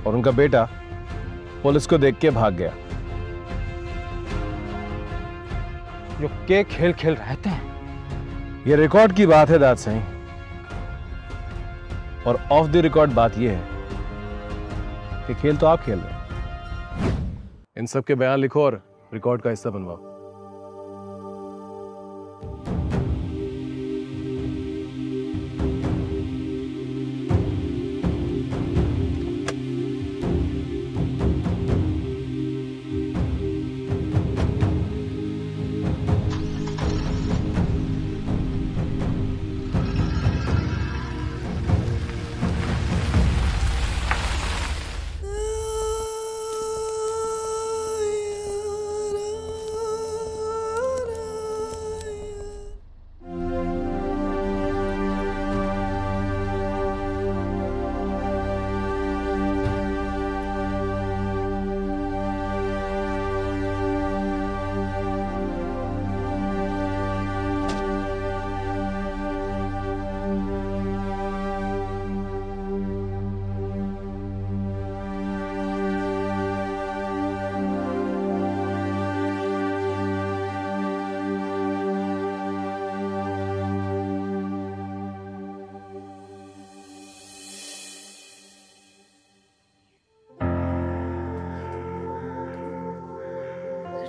और उनका बेटा पुलिस को देख के भाग गया। जो के खेल खेल रहते हैं। ये रिकॉर्ड की बात है दाद साईं, और ऑफ द रिकॉर्ड बात ये है कि खेल तो आप खेल रहे हैं। इन सब के बयान लिखो और रिकॉर्ड का हिस्सा बनवाओ।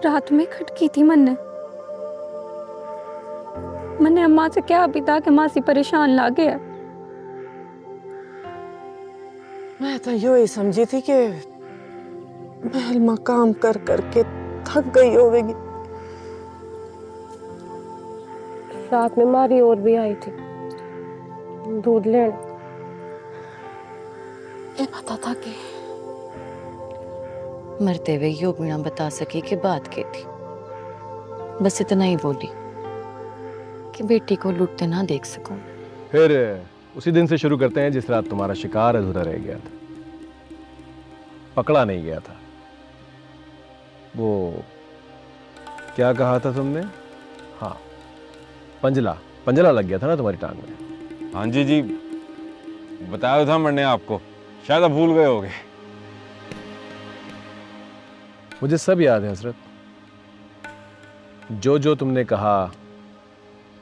रात में खटकी थी मैंने अम्मा से क्या अभी तक मासी परेशान लागे है। मैं तो यो ही समझी थी कि महल में काम कर करके थक गई होगी। रात में मारी और भी आई थी दूध लेने। ये पता था कि मरते हुए यो बिना बता सके कि बात क्या थी। बस इतना ही बोली कि बेटी को लूटते ना देख सकूं। फिर उसी दिन से शुरू करते हैं जिस रात तुम्हारा शिकार अधूरा रह गया था, पकड़ा नहीं गया था। वो क्या कहा था तुमने? हाँ, पंजला लग गया था ना तुम्हारी टांग में। हाँ जी, बताया था मैंने आपको, शायद आप भूल गए होगे। मुझे सब याद है हजरत, जो जो तुमने कहा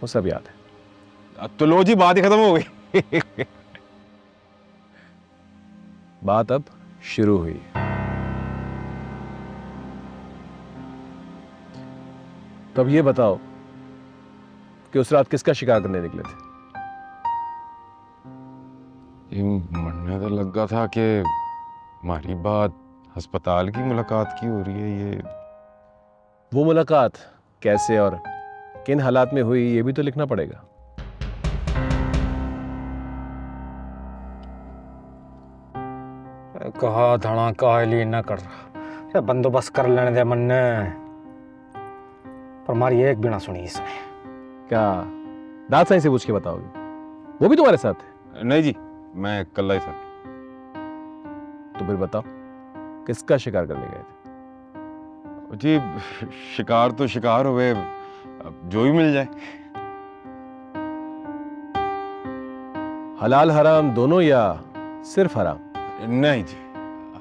वो सब याद है। तो लो जी, बात ही खत्म हो गई। बात अब शुरू हुई। तो अब ये बताओ कि उस रात किसका शिकार करने निकले थे? मरने तो लगा था कि हमारी बात अस्पताल की मुलाकात की हो रही है। ये वो मुलाकात कैसे और किन हालात में हुई ये भी तो लिखना पड़ेगा। कहा धड़ा काहली न कर रहा, बंदोबस्त कर लेने दे मन ने। पर हमारी एक भी ना सुनी इसने। क्या दाद साईं से पूछ के बताओगे? वो भी तुम्हारे साथ है? नहीं जी, मैं कल्ला ही था। तो फिर बताओ किसका शिकार करने गए थे? जी शिकार तो शिकार हुए, जो भी मिल जाए। हलाल हराम दोनों या सिर्फ हराम? नहीं जी,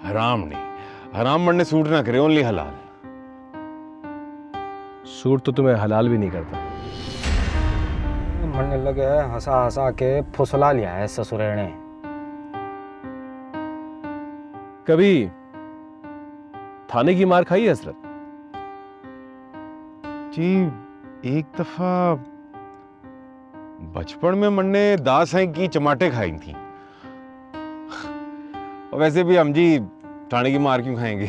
हराम नहीं। हराम मरने सूट ना करे, ओनली हलाल। सूट तो तुम्हें हलाल भी नहीं करता। मरने लगे हंसा हंसा के फुसला लिया है ससुरे ने। कभी थाने की मार खाई है हजरत? जी एक दफा बचपन में मन्ने दास साईं की चमाटे खाई थी। और वैसे भी हम जी थाने की मार क्यों खाएंगे?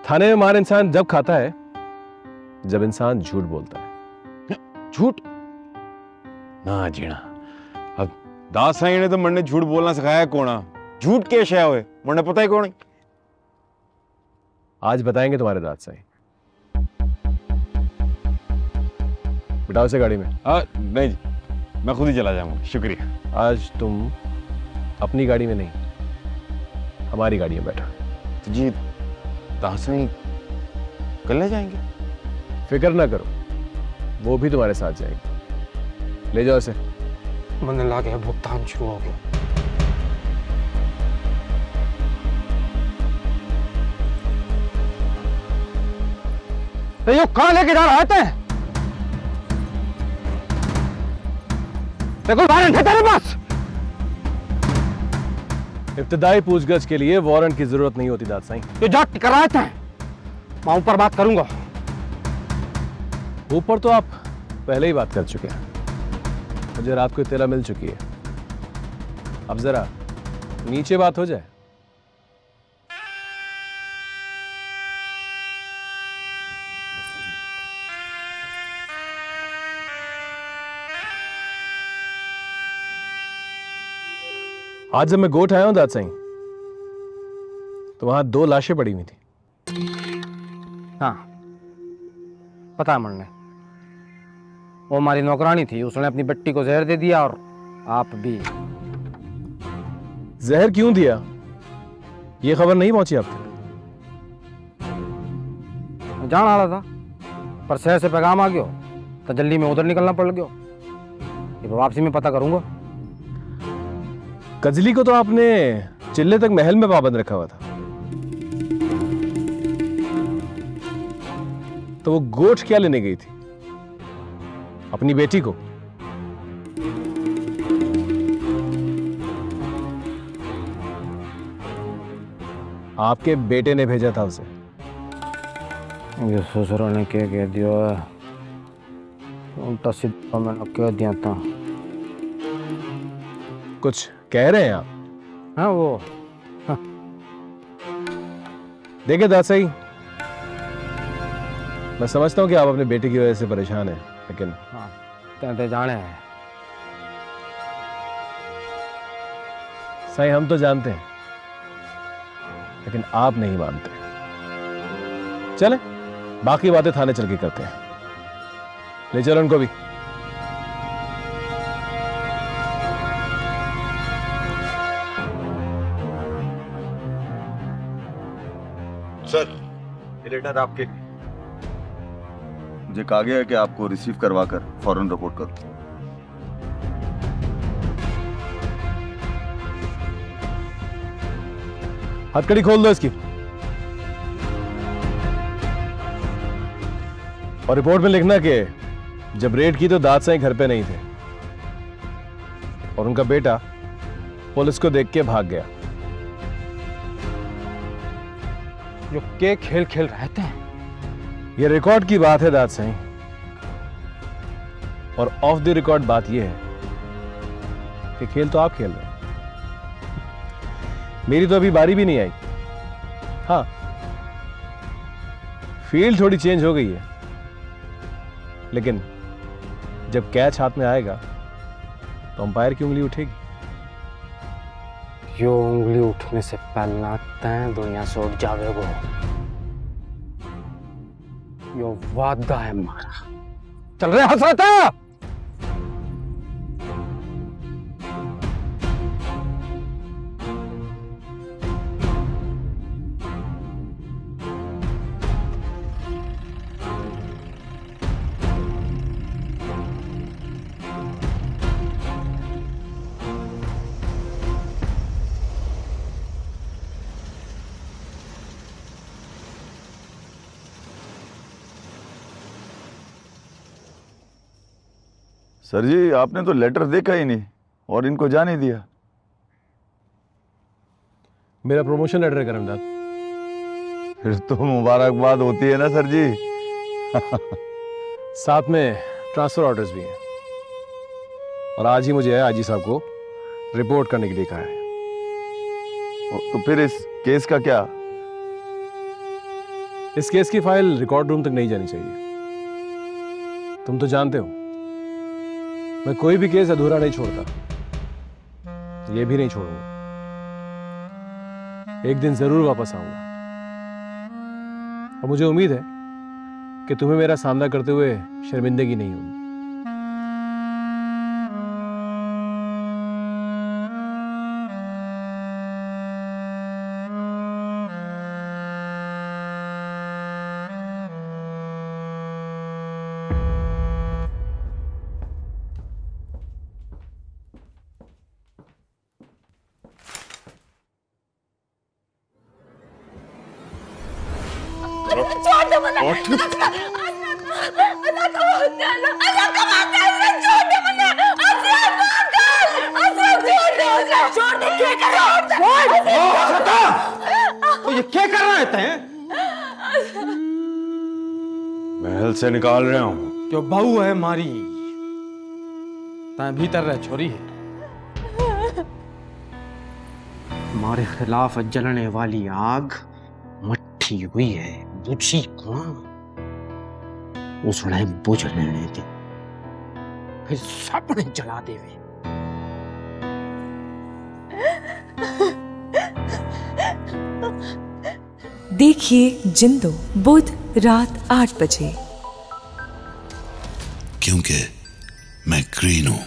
थाने में मार इंसान जब खाता है जब इंसान झूठ बोलता है। झूठ ना जीना। अब दास साईं ने तो मन्ने झूठ बोलना सिखाया कौन? झूठ के शय हुए मन्ने पता ही कौन? आज बताएंगे तुम्हारे दाद साईं। बिठाओ इसे गाड़ी में। नहीं जी, मैं खुद ही चला जाऊंगा, शुक्रिया। आज तुम अपनी गाड़ी में नहीं, हमारी गाड़ी में बैठो। तो जी दास साईं कल ले जाएंगे? फिक्र ना करो, वो भी तुम्हारे साथ जाएंगे। ले जाओ इसे। मन लागे भुगतान शुरू हो गया। तो यो कहाँ लेके जा रहा है? देखो वारंट है तेरे पास? इब्तदाई पूछगछ के लिए वारंट की जरूरत नहीं होती दाद साईं। ये जाट कराए थे, मैं ऊपर बात करूंगा। ऊपर तो आप पहले ही बात कर चुके हैं, मुझे रात को इत्तला मिल चुकी है। अब जरा नीचे बात हो जाए। आज जब मैं गोठ आया हूं दाद साईं, तो वहां 2 लाशें पड़ी हुई थी। हाँ पता है मुन्ने, वो हमारी नौकरानी थी, उसने अपनी बेटी को जहर दे दिया और आप भी। जहर क्यों दिया, ये खबर नहीं पहुंची आप तक? जान आ रहा था, पर शहर से पैगाम आ गयो तो जल्दी में उधर निकलना पड़ गयो। ये वापसी में पता करूंगा। कजली को तो आपने चिल्ले तक महल में पाबंद रखा हुआ था, तो वो गोठ क्या लेने गई थी? अपनी बेटी को? आपके बेटे ने भेजा था उसे। ये ससुर ने क्या कह दिया, उल्टा सीधा मैंने कह दिया था। कुछ कह रहे हैं आप? हाँ वो देखिए दाद साईं, मैं समझता हूं कि आप अपने बेटे की वजह से परेशान हैं, लेकिन हाँ कहते जाने हैं। साईं हम तो जानते हैं, लेकिन आप नहीं मानते। चले बाकी बातें थाने चल के करते हैं। ले चलो उनको भी। सर, ये लेटर आपके। मुझे कहा गया है कि आपको रिसीव करवा कर फौरन रिपोर्ट करो। हथकड़ी खोल दो इसकी, और रिपोर्ट में लिखना कि जब रेड की तो दाद साईं घर पे नहीं थे और उनका बेटा पुलिस को देख के भाग गया। जो के खेल खेल रहते हैं। ये रिकॉर्ड की बात है दाद साईं, और ऑफ द रिकॉर्ड बात यह है कि खेल तो आप खेल रहे हैं, मेरी तो अभी बारी भी नहीं आई। हाँ फील्ड थोड़ी चेंज हो गई है, लेकिन जब कैच हाथ में आएगा तो अंपायर की उंगली उठेगी। यो उंगली उठने से पहला तय दुनिया से उठ जावे वो। यो वादा है हमारा। चल रहे हसरत है। सर जी, आपने तो लेटर देखा ही नहीं और इनको जाने दिया। मेरा प्रमोशन लेटर है करमदाद। फिर तो मुबारकबाद होती है ना सर जी। साथ में ट्रांसफर ऑर्डर्स भी हैं, और आज ही मुझे आजी साहब को रिपोर्ट करने के लिए कहा है। तो फिर इस केस का क्या? इस केस की फाइल रिकॉर्ड रूम तक नहीं जानी चाहिए। तुम तो जानते हो मैं कोई भी केस अधूरा नहीं छोड़ता, ये भी नहीं छोड़ूंगा। एक दिन जरूर वापस आऊंगा, और मुझे उम्मीद है कि तुम्हें मेरा सामना करते हुए शर्मिंदगी नहीं होगी। छोड़ दे मुझे। अल्लाह का वास्ता, अल्लाह का वास्ता, छोड़ दे मुझे। छोड़ दे, क्या कर रहा है? तो ये क्या कर रहा है? महल से निकाल रहा हूँ। जो बहू है मारी, ता भीतर रह छोरी है। हमारे खिलाफ जलने वाली आग मट्ठी हुई है, बुझी कौन? उसने बुझ लेने दे, फिर सबने जला देवे। देखिए जिंदो बुध रात 8 बजे। क्योंकि मैं ग्रीन हूं।